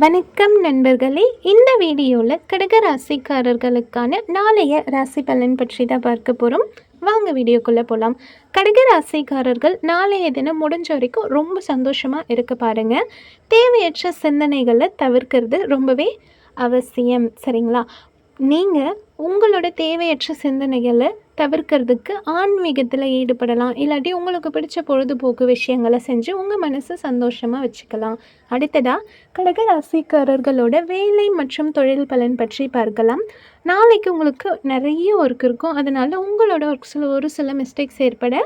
வணக்கம் நண்பர்களே. இந்த வீடியோவில் கடக ராசிக்காரர்களுக்கான நாளைய ராசி பலன் பற்றி தான் பார்க்க போகிறோம். வாங்க வீடியோக்குள்ளே போகலாம். கடக ராசிக்காரர்கள் நாளைய தினம் முடிஞ்ச வரைக்கும் ரொம்ப சந்தோஷமாக இருக்க பாருங்கள். தேவையற்ற சிந்தனைகளை தவிர்க்கிறது ரொம்பவே அவசியம். சரிங்களா? நீங்கள் உங்களோட தேவையற்ற சிந்தனைகளை தவிர்க்கிறதுக்கு ஆன்மீகத்தில் ஈடுபடலாம். இல்லாட்டி உங்களுக்கு பிடிச்ச பொழுதுபோக்கு விஷயங்களை செஞ்சு உங்கள் மனசை சந்தோஷமாக வச்சுக்கலாம். அடுத்ததாக கடக ராசிக்காரர்களோட வேலை மற்றும் தொழில் பலன் பற்றி பார்க்கலாம். நாளைக்கு உங்களுக்கு நிறைய ஒர்க் இருக்கும். அதனால் உங்களோட ஒரு சில மிஸ்டேக்ஸ் ஏற்பட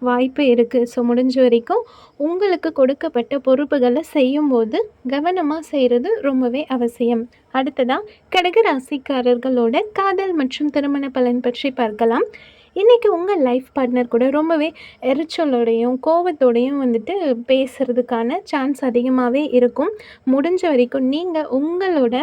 வாய்ப்பு இருக்குது. ஸோ முடிஞ்ச வரைக்கும் உங்களுக்கு கொடுக்கப்பட்ட பொறுப்புகளை செய்யும்போது கவனமாக செய்கிறது ரொம்பவே அவசியம். அடுத்ததாக கடக ராசிக்காரர்களோட காதல் மற்றும் திருமண பலன் பற்றி பார்க்கலாம். இன்றைக்கி உங்கள் லைஃப் பார்ட்னர் கூட ரொம்பவே எரிச்சலோடையும் கோபத்தோடையும் பேசுகிறதுக்கான சான்ஸ் அதிகமாகவே இருக்கும். முடிஞ்ச வரைக்கும் நீங்கள் உங்களோட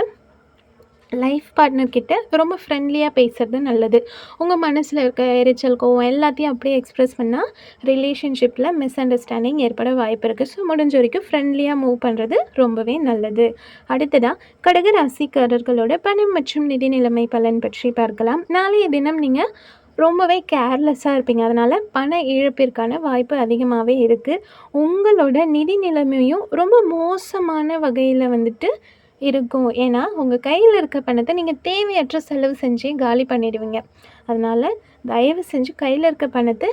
லைஃப் பார்ட்னர்கிட்ட ரொம்ப ஃப்ரெண்ட்லியாக பேசுகிறது நல்லது. உங்கள் மனசில் இருக்க எரிச்சல் கோவம் எல்லாத்தையும் அப்படியே எக்ஸ்ப்ரெஸ் பண்ணால் ரிலேஷன்ஷிப்பில் மிஸ் அண்டர்ஸ்டாண்டிங் ஏற்பட வாய்ப்பு இருக்குது. ஸோ முடிஞ்ச வரைக்கும் ஃப்ரெண்ட்லியாக மூவ் பண்ணுறது ரொம்பவே நல்லது. அடுத்ததாக கடக ராசிக்காரர்களோட பணம் மற்றும் நிதி நிலைமை பலன் பற்றி பார்க்கலாம். நாளைய தினம் நீங்கள் ரொம்பவே கேர்லெஸ்ஸாக இருப்பீங்க. அதனால் பண இழப்பிற்கான வாய்ப்பு அதிகமாகவே இருக்குது. உங்களோட நிதி நிலைமையும் ரொம்ப மோசமான வகையில் இருக்கும். ஏன்னா உங்கள் கையில் இருக்க பணத்தை நீங்கள் தேவையற்ற செலவு செஞ்சு காலி பண்ணிடுவீங்க. அதனால் தயவு செஞ்சு கையில் இருக்க பணத்தை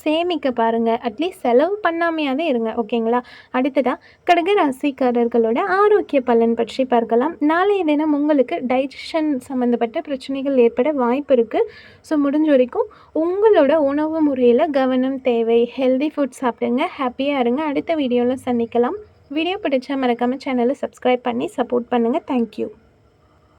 சேமிக்க பாருங்கள். அட்லீஸ்ட் செலவு பண்ணாமையாவது இருங்க. ஓகேங்களா? அடுத்ததாக கடக ராசிக்காரர்களோட ஆரோக்கிய பலன் பற்றி பார்க்கலாம். நாளைய தினம் உங்களுக்கு டைஜஷன் சம்மந்தப்பட்ட பிரச்சனைகள் ஏற்பட வாய்ப்பு இருக்குது. ஸோ முடிஞ்ச வரைக்கும் உங்களோட உணவு முறையில் கவனம் தேவை. ஹெல்தி ஃபுட் சாப்பிடுங்க. ஹாப்பியாக இருங்க. அடுத்த வீடியோவில் சந்திக்கலாம். வீடியோ பிடிச்சா மறக்காமல் சேனலை சப்ஸ்கிரைப் பண்ணி சப்போர்ட் பண்ணுங்கள். தேங்க்யூ.